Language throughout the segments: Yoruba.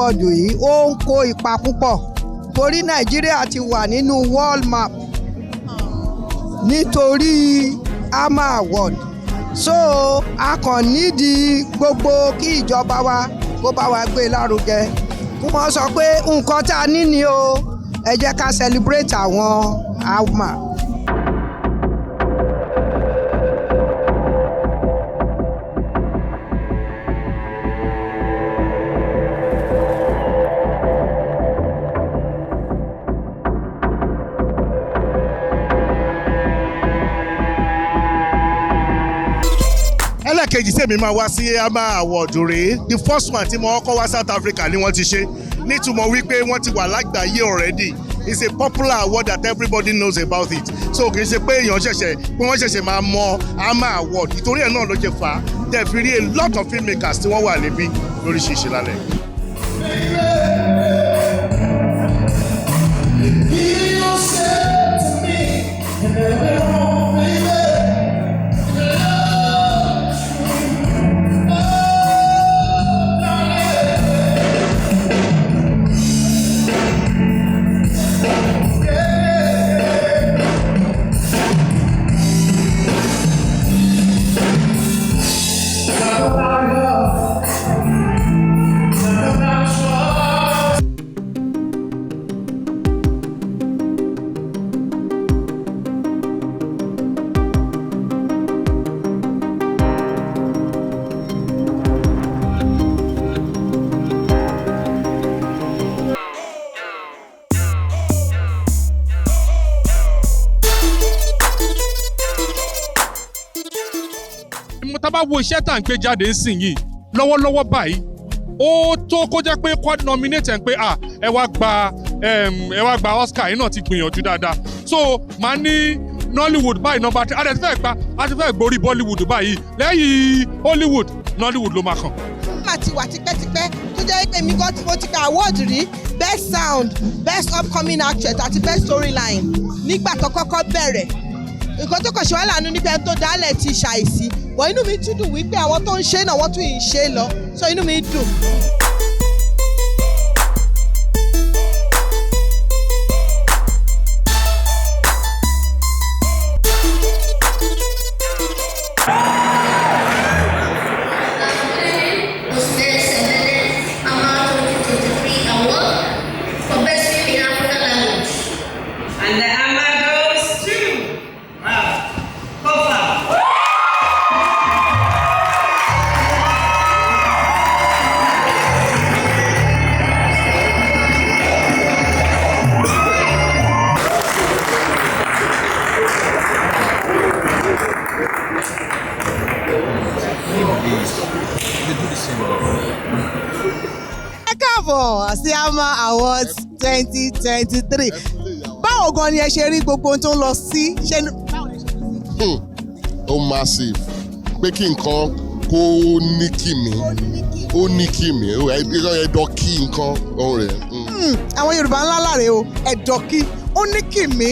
Awọ́ọ̀dù yìí ó ń kó ipa púpọ̀ torí Nàìjíríà ti wà nínú world map nítorí AMAA award so a kàn nídìí gbogbo kí ìjọba wa kó bá wa gbé lárugẹ kó wọ́n sọ pé nǹkan tá a ní ni o ẹ jẹ́ ká celebrate àwọn AMAA. ẹlẹ́kejì tèmi máa wá sí AMAA award rèé the first one tí mo kọ́kọ́ wá South Africa ni wọ́n ti ṣe nítumọ̀ wípé wọ́n ti wà lágbàáyé already it's a popular award that everybody knows about it so kì í ṣe pé èèyàn ṣẹ̀ṣẹ̀ pé wọ́n ṣẹ̀ṣẹ̀ máa mọ AMAA award ìtorí ẹ̀ náà ló ṣe fà á tẹ̀ fi rí a lot of filmmakers tí wọ́n wà níbí lóríṣiríṣi lálẹ́. tá bá wo iṣẹ́ tá à ń gbé jáde ń sìn yìí lọ́wọ́lọ́wọ́ báyìí ó tó kó jẹ́ pé kọ́ nominate ẹ̀ pé ẹ wá gba Oscar yìí náà ti gbìyànjú dáadáa so màá ní Nollywood báyìí nọ́mbà tí a ti fẹ́ gborí Bollywood báyìí lẹ́yìn Hollywood Nollywood ló máa kàn. Mà ti wà tipẹ́tipẹ́ tó jẹ́ pé mi gan tí mo ti gba award rí best sound best upcoming actress àti best storyline nígbà tó kọ́kọ́ bẹ̀rẹ̀ nǹkan tó kàn ṣe wá lànà níbi ẹni tó dálẹ̀ ti ṣàìsí wọ́n inú mi tún dùn wípé àwọn tó ń ṣe náà wọ́n tún yìí ṣe lọ so inú mi dùn. Sí AMAA Awards 2023 báwo gan ni ẹ ṣe rí gbogbo ohun tó ń lọ sí ṣe. ó massive pé kí nǹkan kó ní kìmí ó ní kìmí ẹ̀dọ̀ kí nǹkan ọ̀hún rẹ̀. àwọn Yorùbá ńlá láre o ẹ̀dọ̀ kí ó ní kìmí.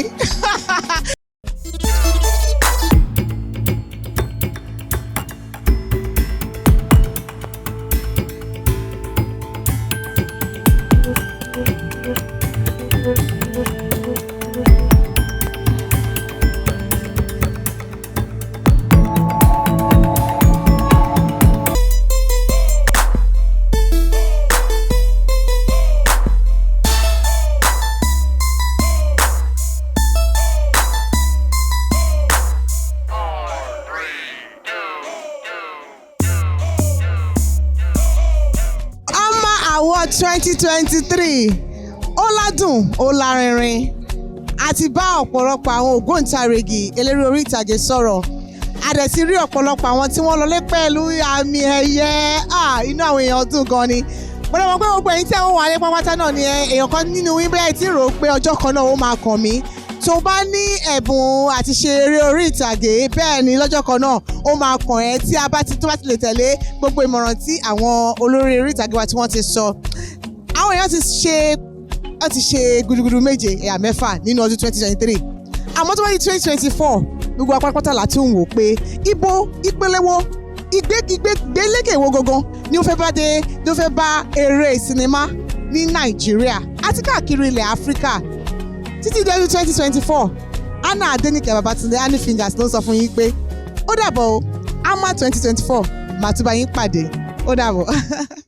2023 ó ládùn ó lárinrin a ti bá ọ̀pọ̀lọpọ̀ àwọn ògbóǹtarìgì eléré orí ìtàgé sọ̀rọ̀ a dẹ̀ ti rí ọ̀pọ̀lọpọ̀ àwọn tí wọ́n lọlé pẹ̀lú àmì ẹ̀yẹ inú àwọn èèyàn dùn gan ni mo lè mọ̀ pé gbogbo ẹ̀yin tí àwọn wà ní pápátá náà ni èèyàn kan nínú yín bẹ́ẹ̀ tí rò ó pé ọjọ́ kan náà ó máa kàn mí tó bá ní ẹ̀bùn àti ṣe eré orí ìtàgé bẹ́ẹ̀ ni lọ́jọ́ kan náà ó máa kàn ẹ́ tí a bá ti lè tẹ̀lé gbogbo ìmọ̀ràn tí àwọn olórí eré ìtàgé wa tí wọ́n ti sọ àwọn èèyàn ti ṣe gudugudu méje ẹ̀yà mẹ́fà nínú ọdún 2023 àmọ́ tó bá di 2024 gbogbo apápátá la tún wò pé ibo ìpelewo ìgbélékè wo gangan ni ó fẹ́ bá eré sinimá ní Nàìjíríà àti káàkiri ilẹ̀ Áfíríkà títí di ọdún 2024 Anna Adenike Babatunde Honey Fingers ló ń sọ fún yín pé ó dàbọ̀ o AMAA 2024 màá tún bá yín pàdé ó dàbọ̀.